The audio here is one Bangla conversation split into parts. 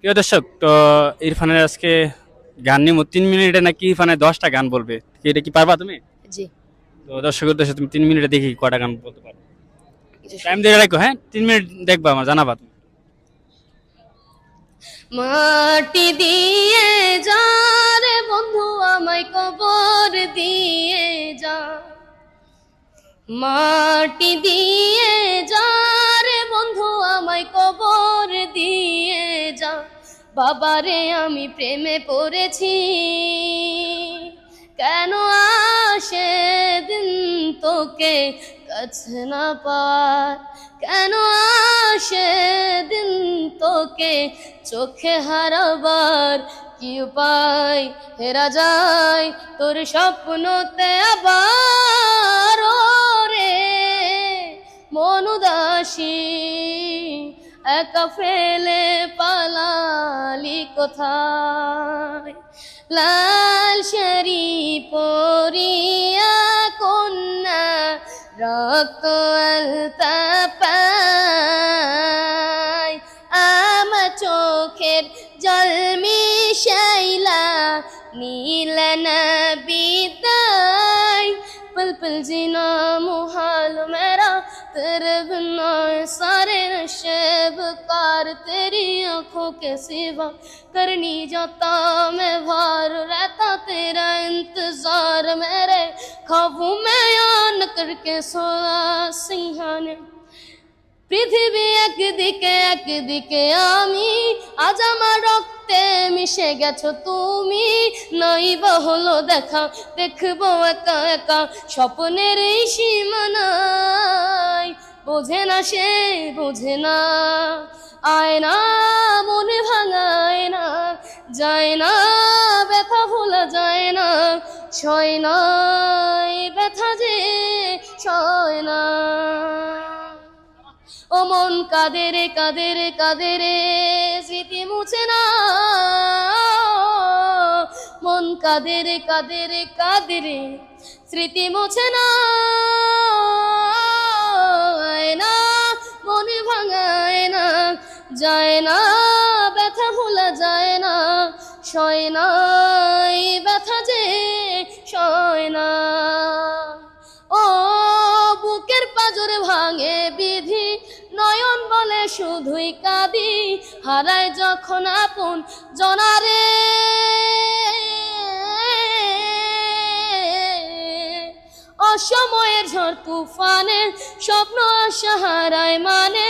প্রিয় দর্শক, তো ইরফানের আজকে গান নিব 3 মিনিটে, নাকি ইরফানের 10টা গান বলবে, এটা কি পারবা তুমি? জি। তো দর্শকের উদ্দেশ্যে তুমি 3 মিনিটে দেখি কয়টা গান বলতে পারো। কিছু টাইম শুনি। দিয়ে রাখো, হ্যাঁ, 3 মিনিট দেখবা, আমার জানাবা তুমি। মাটি দিয়ে যা রে বন্ধু আমায় কবর দিয়ে যা, মাটি দিয়ে যা রে বন্ধু আমায় কবর দিয়ে যা। বাবারে আমি প্রেমে পড়েছি, কেন আসে দিন তোকে কাছে না পাওয়ার, কেন আসে দিন তোকে চোখে হারাবার। কি উপায় হেরা যায় তোর স্বপ্নতে আবার, ও রে মন উদাসী একা ফেলে পালালি কোথায়। লাল শাড়ি পরিয়া কন্যা রক্ত আলতা পায়, আমার চোখের জল মিশাইলা নীলা না বিদায়। पल पल जीना मुहाल मेरा तेरे बिना, सारे नशे बेकार तेरी आंखों के सिवा। करनी जाता मैं भार रहता तेरा इंतजार, मेरे ख्वाबों में यान करके सोया सिंहाने। পৃথিবী একদিকে একদিকে আমি, আজ আমার রক্তে মিশে গেছো তুমি। নাই বা হলো দেখা, দেখবো একা একা স্বপ্নের এই সীমানায়। বোঝে না সে বোঝে না, আয় না মনে ভাঙায় না, যায় না ব্যথা ভোলা যায় না, সয় না এই ব্যথা যে সয় না। ও মন কাঁদে রে কাঁদে রে কাঁদে রে স্মৃতি মুছে না, মন কাঁদে রে কাঁদে রে কাঁদে রে স্মৃতি মুছে না। আয় না মনে ভাঙায় না, যায় না ব্যথা ভোলা যায় না, সয় না এই ব্যথা যে সয় না। ও বুকের পাজরে ভাঙে বিধি, নয়ন বলে শুধুই কাঁদি, হারায় যখন আপন জনারে। অসময়ের ঝড় তুফানে স্বপ্ন আশা হারায় মানে,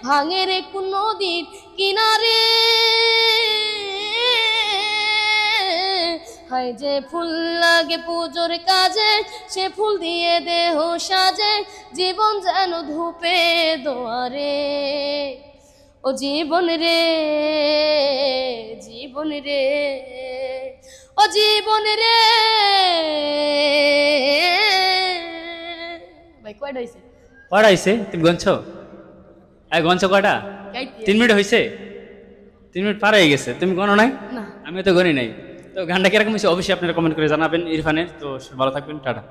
ভাঙে রে কোন নদীর কিনারে। হায় যে ফুল লাগে পুজোর কাজে, সে ফুল দিয়ে দেহ সাজে, জীবন যেন ধূপে দোয়ারে। ও জীবন রে জীবন রে, ও জীবন রে। ভাই কয়টা হয়েছে? কয়টা হয়েছে তুমি গনছো? গনছো কয়টা? 3 মিনিট হয়েছে? 3 মিনিট পার হয়ে গেছে, তুমি গনো নাই? না। আমিও তো গনি নাই। তো গানটা কিরকম হয়েছে অবশ্যই আপনারা কমেন্ট করে জানাবেন ইরফানের। তো ভালো থাকবেন, টাটা।